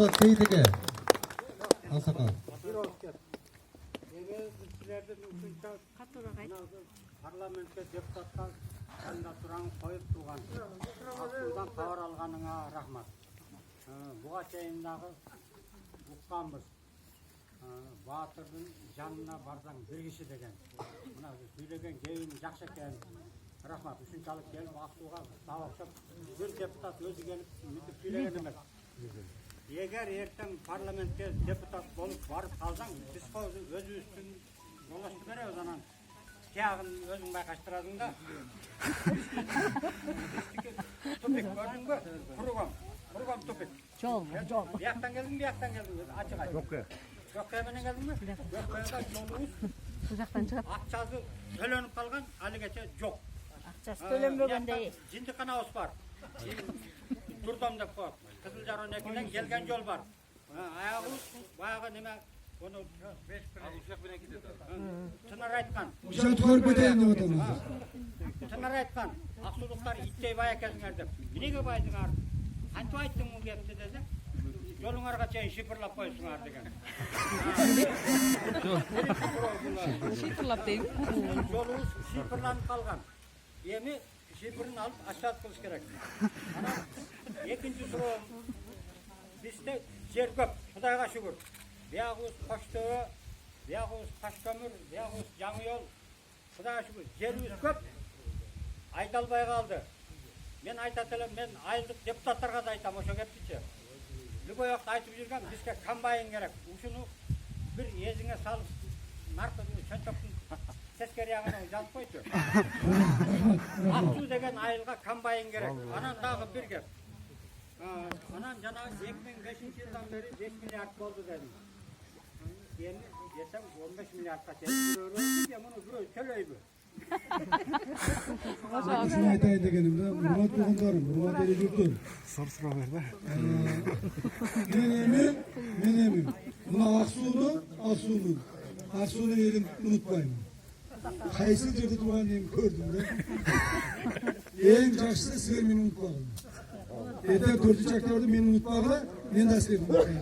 болса тейдеге. Ақсақал. Парламентке депутаттар кандидатураны қойып тұрған. Ақсудан хабар алғаныңа рахмат. Бұға чейіндегі ұққанбыз. Батырдың жанына барсаң бір кіші деген. Мына сөйлеген кейін жақсы екен. Рахмат. Үшіншалық келіп Ақсуға сауақшып бір депутат өзі келіп мүйтіп сөйлеген емес. Егер ертең парламентке депутат болып барып қалсаң, біз өзіміздің жолашты береміз анан. Тияғын өзің байқаштырадың да. Тупик көрдің бі? Құрығам тупик. Жол. Бияқтан келдің, ашық айт. Жоқ қайменен келдің бі? Жоқ қайда жолыңыз. Бұл жақтан шығып. Ақшасы төленіп қалған, әлігече жоқ. Ақшасы төленбегендей. Жиндіқана ос бар. Дұрдам деп қойып. Қызылжар 12-ден келген жол бар. Аяғыз, баяғы неме, оны Тынар айтқан. Тынар айтқан. Ақсудықтар иттей бай әкесіңер деп. Неге байдыңар? Қанту айттың мұн кепті деді. Жолыңарға чейін шипырлап қойсыңар деген. Шипырлап дейін. Жолыңыз шипырланып қалған. Емі шипырын алып аштат қылыш керек. Екінші сұрауым, бізде жер көп, Құдайға шүгір. Бияғыз Қоштөбе, бияғыз Қашкөмір, бияғыз Жаңыйол. Құдайға шүгір, жеріміз көп, айдалбай қалды. Мен айтатылым, мен айылдық депутаттарға да айтам, ошо кептіче. Любой уақыт айтып жүрген, бізге комбайн керек. Ушыны бір езіңе салып, нарқызын, чөнчөктің тескери ағынан жазып қойды. Ақсу деген айылға комбайн керек. Анан дағы бір кеп. Анан жаңағы 2005 жылдан бері 5 миллиард болды дедім. Енді десем 15 миллиардқа теңіз. Мұны біреу төлейді. Şunu aytayın degenimde, hurmat bolğonдарым, hurmat eri jurtlar. Soru berdi. Men emin. Buna Aksu'nu elim unutmayın. Qaysı жерде турган эми көрдүм да. Эң жакшысы силер мени унутпагыла. Ертең 4-октябрда мени унутпагыла, мен да силерди унутпайм.